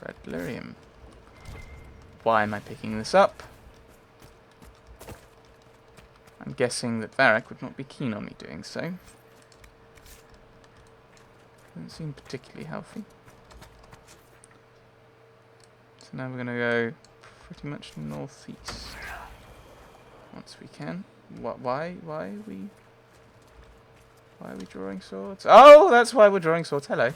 Red Lyrium. Why am I picking this up? I'm guessing that Varric would not be keen on me doing so. Doesn't seem particularly healthy. So now we're going to go pretty much northeast. Once we can. Why are we drawing swords? Oh, that's why we're drawing swords. Hello.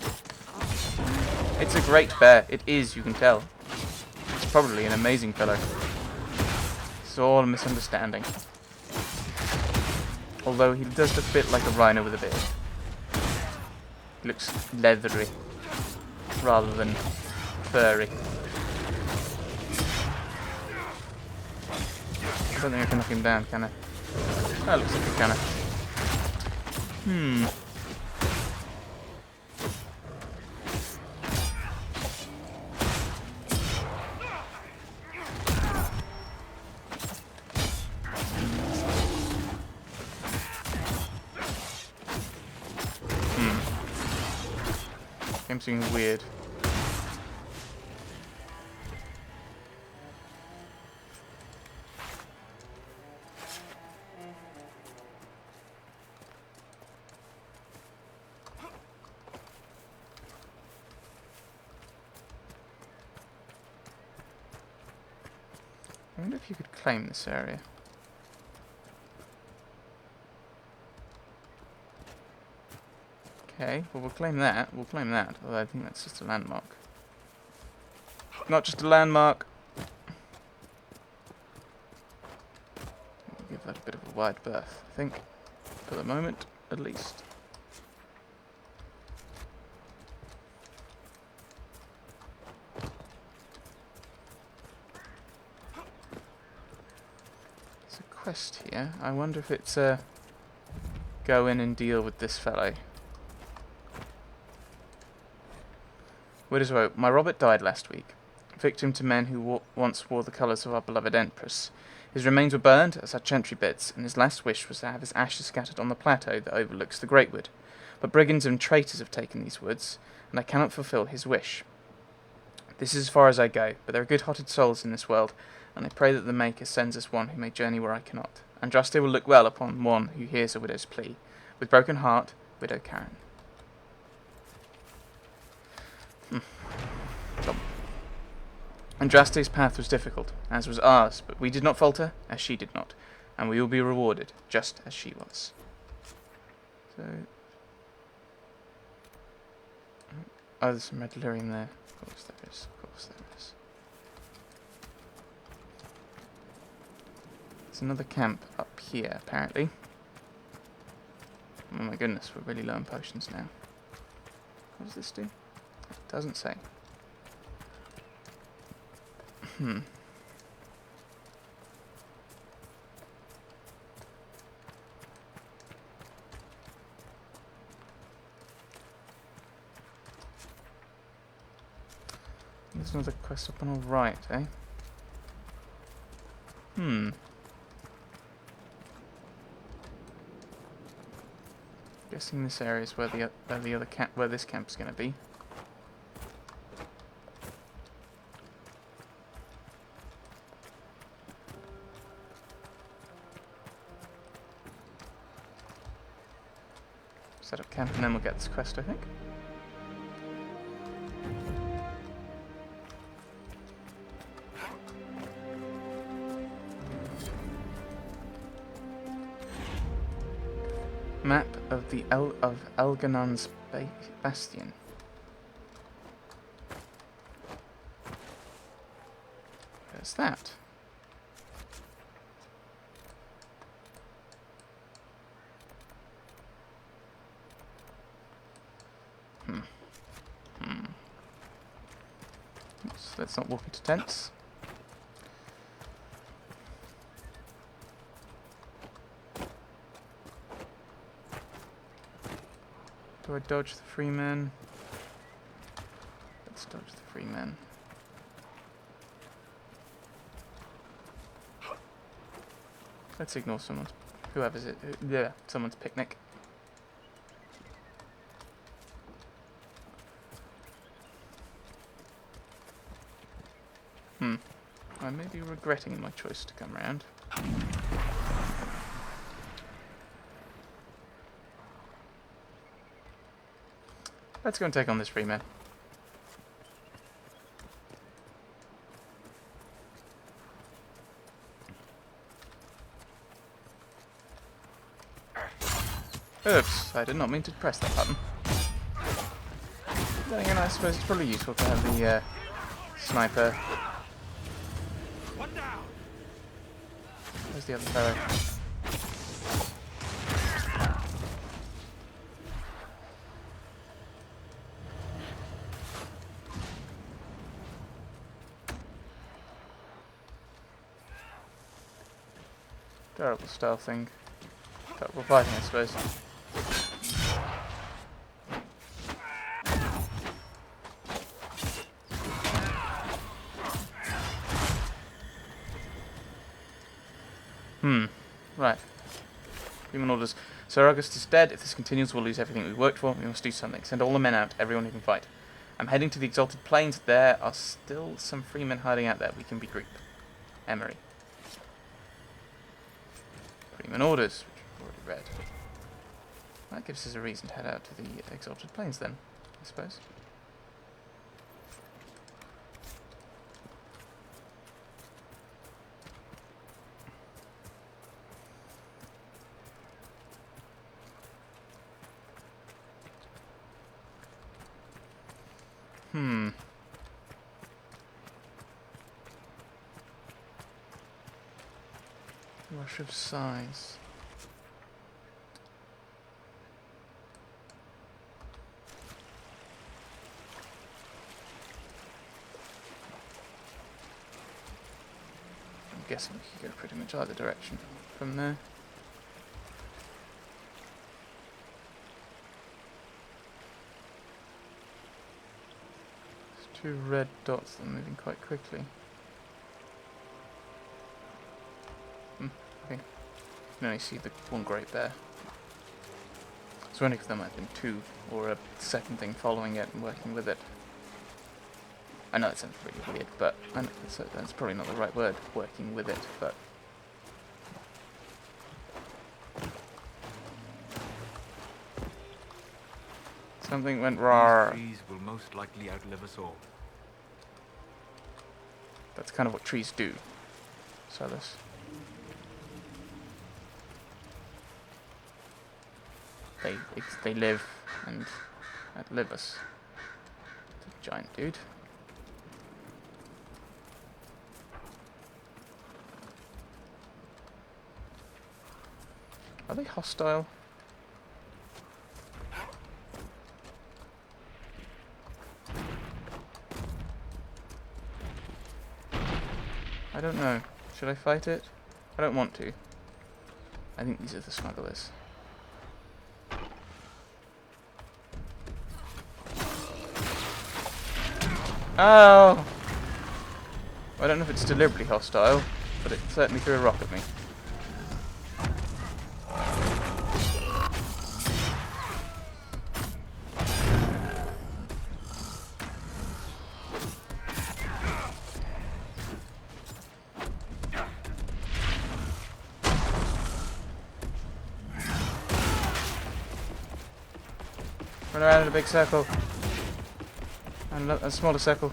It's a great bear. It is, you can tell. It's probably an amazing fellow. It's all a misunderstanding. Although he does look a bit like a rhino with a beard. He looks leathery rather than furry. I don't think I can knock him down, can I? Oh, looks like I can. Hmm. Game's being weird. I wonder if you could claim this area. Okay, well we'll claim that. We'll claim that. Although I think that's just a landmark. Not just a landmark. We'll give that a bit of a wide berth, I think. For the moment, at least. There's a quest here. I wonder if it's a go in and deal with this fellow. Widow's Woe. My Robert died last week, victim to men who once wore the colours of our beloved Empress. His remains were burned as our chantry beds, and his last wish was to have his ashes scattered on the plateau that overlooks the Great Wood. But brigands and traitors have taken these woods, and I cannot fulfil his wish. This is as far as I go, but there are good-hearted souls in this world, and I pray that the Maker sends us one who may journey where I cannot. Andraste will look well upon one who hears a widow's plea. With broken heart, Widow Karen. Andraste's path was difficult, as was ours, but we did not falter, as she did not, and we will be rewarded, just as she was. So... oh, there's some red lyrium there. Of course there is, of course there is. There's another camp up here, apparently. Oh my goodness, we're really low on potions now. What does this do? It doesn't say. There's another quest up on our right, eh? Guessing this area is where the other camp, where this camp's going to be. Set up camp and then we'll get this quest, I think. Map of the Elganon's Bastion. Where's that? Oops, let's not walk into tents. Do I dodge the free men? Let's dodge the free men. Let's ignore someone's, whoever's it, yeah, someone's picnic. I may be regretting my choice to come round. Let's go and take on this Freeman. Oops, I did not mean to press that button. Then again, I suppose it's probably useful to have the sniper. Where's the other fellow? Terrible stealthing. Terrible fighting, I suppose. Right. Human orders. Sir August is dead. If this continues, we'll lose everything we worked for. We must do something. Send all the men out. Everyone who can fight. I'm heading to the Exalted Plains. There are still some free men hiding out there. We can regroup. Emery. Freeman orders, which we've already read. That gives us a reason to head out to the Exalted Plains then, I suppose. Rush of size. I'm guessing we could go pretty much either direction from there. There's two red dots that are moving quite quickly. Okay. You can only see the one great bear. I was wondering if there might have been two, or a second thing following it and working with it. I know that sounds really weird, but I know that's probably not the right word, working with it, but... Something went wrong. These trees will most likely outlive us all. That's kind of what trees do, Silas. They live and outlive us. It's a giant dude. Are they hostile? I don't know. Should I fight it? I don't want to. I think these are the smugglers. Oh! I don't know if it's deliberately hostile, but it certainly threw a rock at me. Run around in a big circle. And a smaller circle.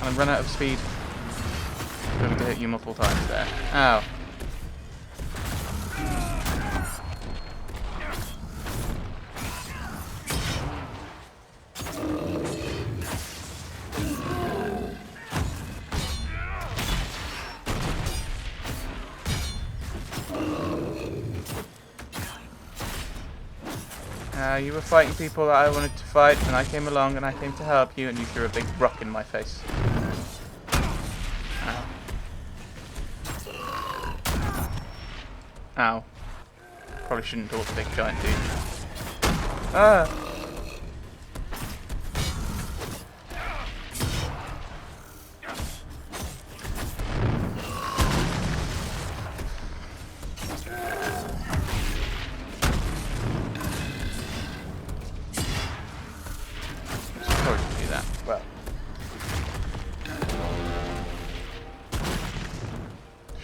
And run out of speed. I'm going to hit you multiple times there. Ow. You were fighting people that I wanted to fight, and I came along and I came to help you, and you threw a big rock in my face. Ow. Ow. Probably shouldn't talk to big giant dude. Ah!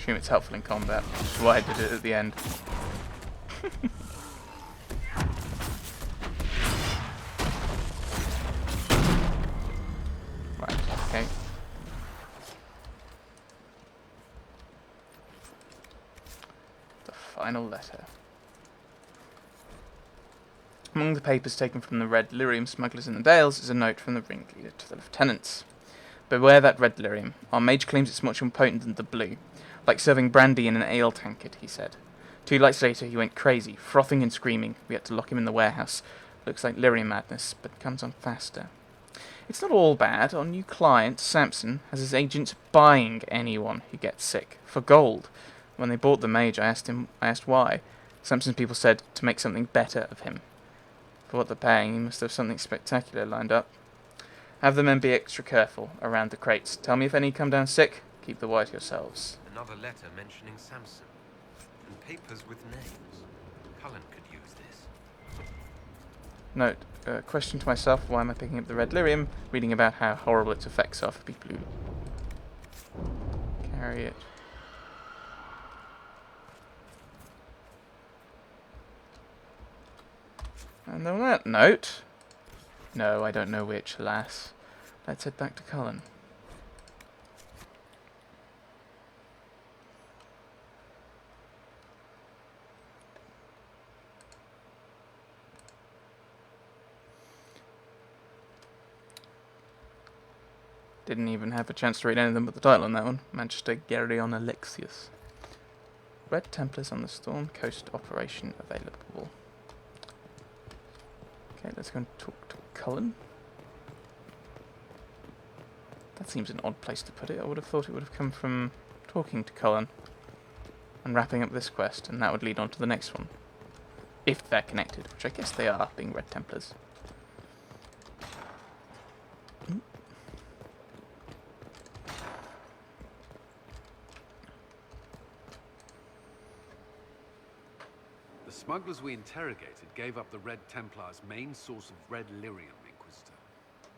assume it's helpful in combat, which is why I did it at the end. Right, okay. The final letter. Among the papers taken from the red lyrium smugglers in the Dales is a note from the ringleader to the lieutenants. Beware that red lyrium. Our mage claims it's much more potent than the blue. Like serving brandy in an ale tankard, he said. 2 nights later he went crazy, frothing and screaming. We had to lock him in the warehouse. Looks like lyrium madness, but comes on faster. It's not all bad. Our new client, Samson, has his agents buying anyone who gets sick, for gold. When they bought the mage, I asked why. Samson's people said to make something better of him. For what they're paying, he must have something spectacular lined up. Have the men be extra careful around the crates. Tell me if any come down sick. Keep the wire to yourselves. Another letter mentioning Samson. And papers with names. Cullen could use this. Note, question to myself, why am I picking up the red lyrium? Reading about how horrible its effects are for people who carry it. And on that note... No, I don't know which, alas. Let's head back to Cullen. Didn't even have a chance to read anything but the title on that one. Manchester Geryon Alexius. Red Templars on the Storm Coast operation available. Okay, let's go and talk to Cullen. That seems an odd place to put it. I would have thought it would have come from talking to Cullen and wrapping up this quest, and that would lead on to the next one. If they're connected, which I guess they are, being Red Templars. The smugglers we interrogated gave up the Red Templars' main source of red lyrium, Inquisitor.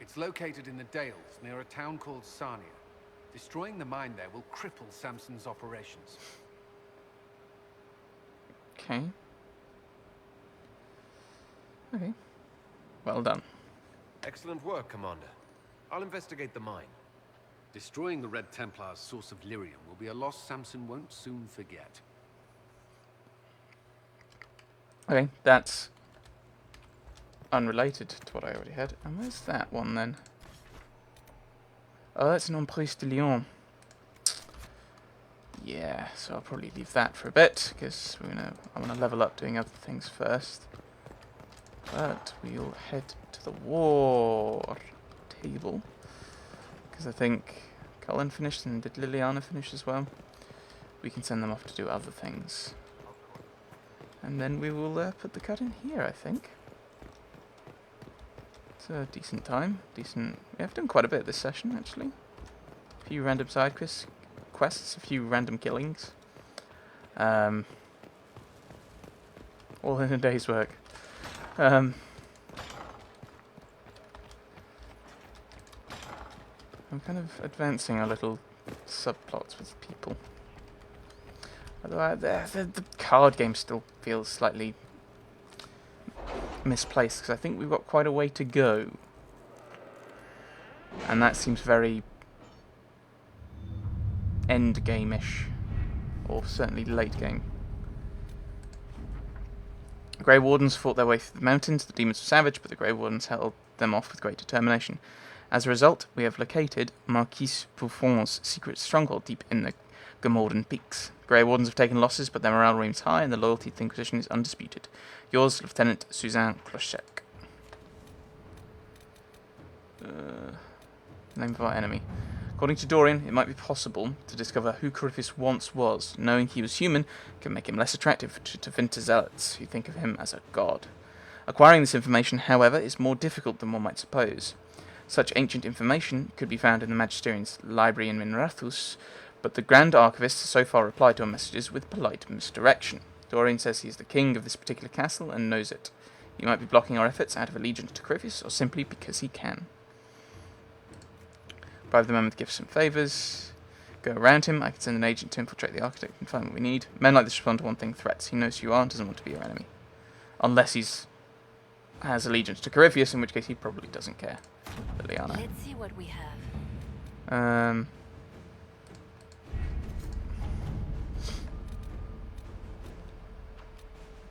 It's located in the Dales, near a town called Sarnia. Destroying the mine there will cripple Samson's operations. Okay. Okay. Well done. Excellent work, Commander. I'll investigate the mine. Destroying the Red Templars' source of lyrium will be a loss Samson won't soon forget. Okay, that's unrelated to what I already had. And where's that one then? Oh, that's an Emprise de Lyon. Yeah, so I'll probably leave that for a bit, because I want to level up doing other things first. But we'll head to the war table, because I think Cullen finished, and did Liliana finish as well? We can send them off to do other things. And then we will put the cut in here, I think. It's a decent time. Decent. We have done quite a bit this session, actually. A few random side quests, a few random killings. All in a day's work. I'm kind of advancing our little subplots with people. Although the card game still feels slightly misplaced, because I think we've got quite a way to go. And that seems very end game-ish, or certainly late game. The Grey Wardens fought their way through the mountains. The demons were savage, but the Grey Wardens held them off with great determination. As a result, we have located Marquis Buffon's secret stronghold deep in the Gomordan Peaks. Grey Wardens have taken losses, but their morale remains high, and the loyalty to the Inquisition is undisputed. Yours, Lieutenant Suzanne Clochec. Name of our enemy. According to Dorian, it might be possible to discover who Coryphus once was. Knowing he was human can make him less attractive to Tevinter zealots, who think of him as a god. Acquiring this information, however, is more difficult than one might suppose. Such ancient information could be found in the Magisterium's library in Minrathus, but the Grand Archivist has so far replied to our messages with polite misdirection. Dorian says he is the king of this particular castle and knows it. He might be blocking our efforts out of allegiance to Coryphus, or simply because he can. Bribe the man with gifts and favours. go around him. I can send an agent to infiltrate the architect and find what we need. Men like this respond to one thing: threats. He knows who you are and doesn't want to be your enemy. Unless has allegiance to Corypheus, in which case he probably doesn't care. Liliana. Let's see what we have.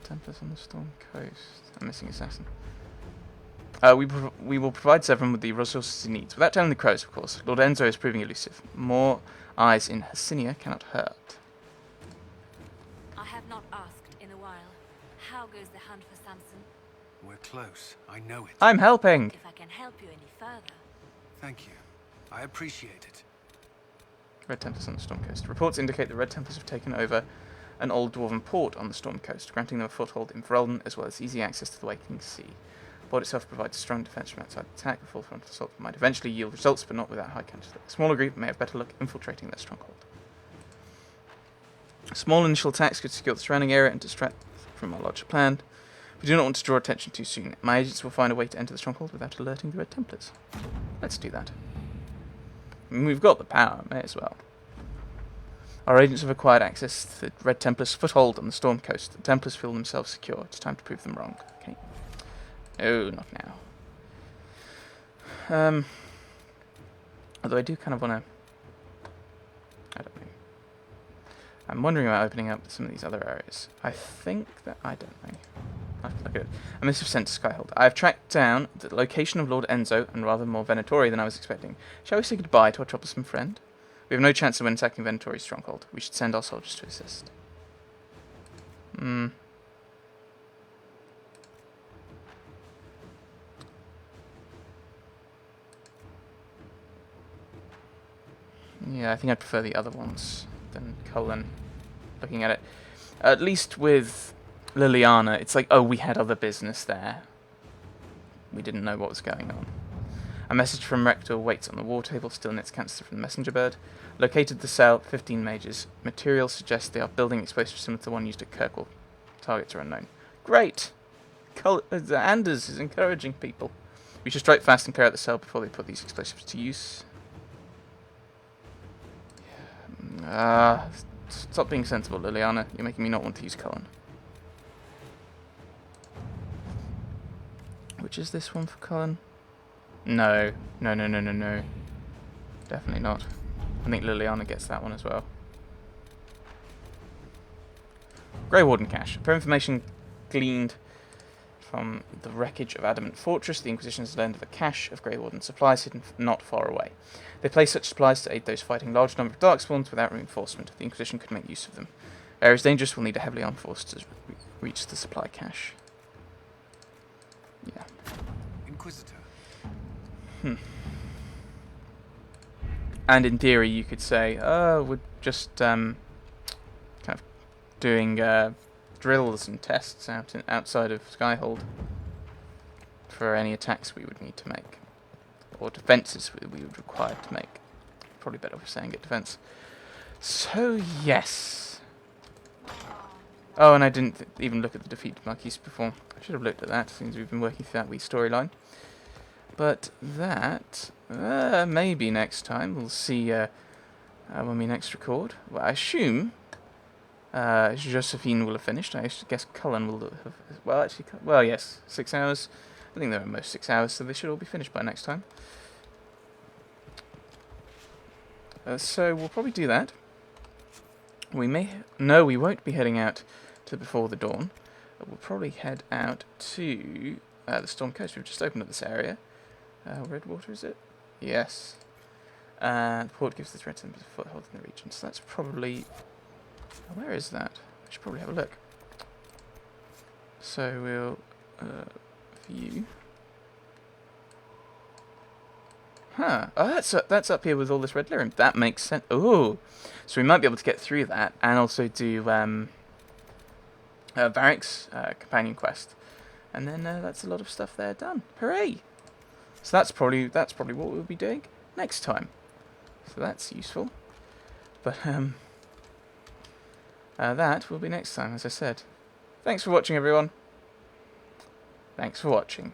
Templars on the Storm Coast. I'm missing assassin. We will provide Severin with the resources he needs, without telling the crows, of course. Lord Enzo is proving elusive. More eyes in Hercynia cannot hurt. I have not asked in a while. How goes the hunt for Samson? We're close. I know it. I'm helping! If I can help you any further. Thank you. I appreciate it. Red Templars on the Storm Coast. Reports indicate the Red Templars have taken over an old dwarven port on the Storm Coast, granting them a foothold in Ferelden as well as easy access to the Wakening Sea. The port itself provides a strong defence from outside attack. The full frontal assault might eventually yield results, but not without high counter. A smaller group may have better luck infiltrating their stronghold. Small initial attacks could secure the surrounding area and distract from our larger plan. We do not want to draw attention too soon. My agents will find a way to enter the stronghold without alerting the Red Templars. Let's do that. I mean, we've got the power, may as well. Our agents have acquired access to the Red Templars' foothold on the Storm Coast. The Templars feel themselves secure. It's time to prove them wrong. Okay. Oh, not now. Although I do kind of want to... I don't know. I'm wondering about opening up some of these other areas. I think that... I don't know. I have to look at it. A missive sent to Skyhold. I have tracked down the location of Lord Enzo, and rather more Venatori than I was expecting. Shall we say goodbye to our troublesome friend? We have no chance of attacking Venatori's stronghold. We should send our soldiers to assist. Yeah, I think I'd prefer the other ones than Cullen. Looking at it. At least with Liliana, it's like, oh, we had other business there. We didn't know what was going on. A message from Rector waits on the war table, still in its canister from the messenger bird. Located the cell, 15 mages. Material suggests they are building explosives similar to the one used at Kirkwall. Targets are unknown. Great! Anders is encouraging people. We should strike fast and clear out the cell before they put these explosives to use. Stop being sensible, Liliana. You're making me not want to use Cullen. Which is this one for Cullen? No. No. Definitely not. I think Liliana gets that one as well. Grey Warden cache. Per information gleaned from the wreckage of Adamant Fortress, the Inquisition has learned of a cache of Grey Warden supplies hidden not far away. They place such supplies to aid those fighting large number of Darkspawns without reinforcement. The Inquisition could make use of them. Areas dangerous will need a heavily armed force to reach the supply cache. Yeah. Inquisitor. And in theory, you could say, oh, we're just kind of doing drills and tests outside of Skyhold for any attacks we would need to make, or defences we would require to make. Probably better for saying it defence. So yes. Oh, and I didn't even look at the defeat of Marquise before. I should have looked at that, since we've been working through that wee storyline. But that, maybe next time. We'll see when we next record. Well, I assume Josephine will have finished. I guess Cullen will have... Well, actually, well, yes, 6 hours. I think they're at most 6 hours, so they should all be finished by next time. So we'll probably do that. We may... No, we won't be heading out to Before the Dawn. We'll probably head out to the Storm Coast. We've just opened up this area. Redwater, is it? Yes. The port gives the Red Templars a foothold in the region, so that's probably... Where is that? I should probably have a look. So we'll view. Huh. Oh, that's up here with all this red lyrium. That makes sense. Oh, so we might be able to get through that and also do Varric's companion quest, and then that's a lot of stuff there done. Hooray! So that's probably what we'll be doing next time. So that's useful. But that will be next time, as I said. Thanks for watching, everyone. Thanks for watching.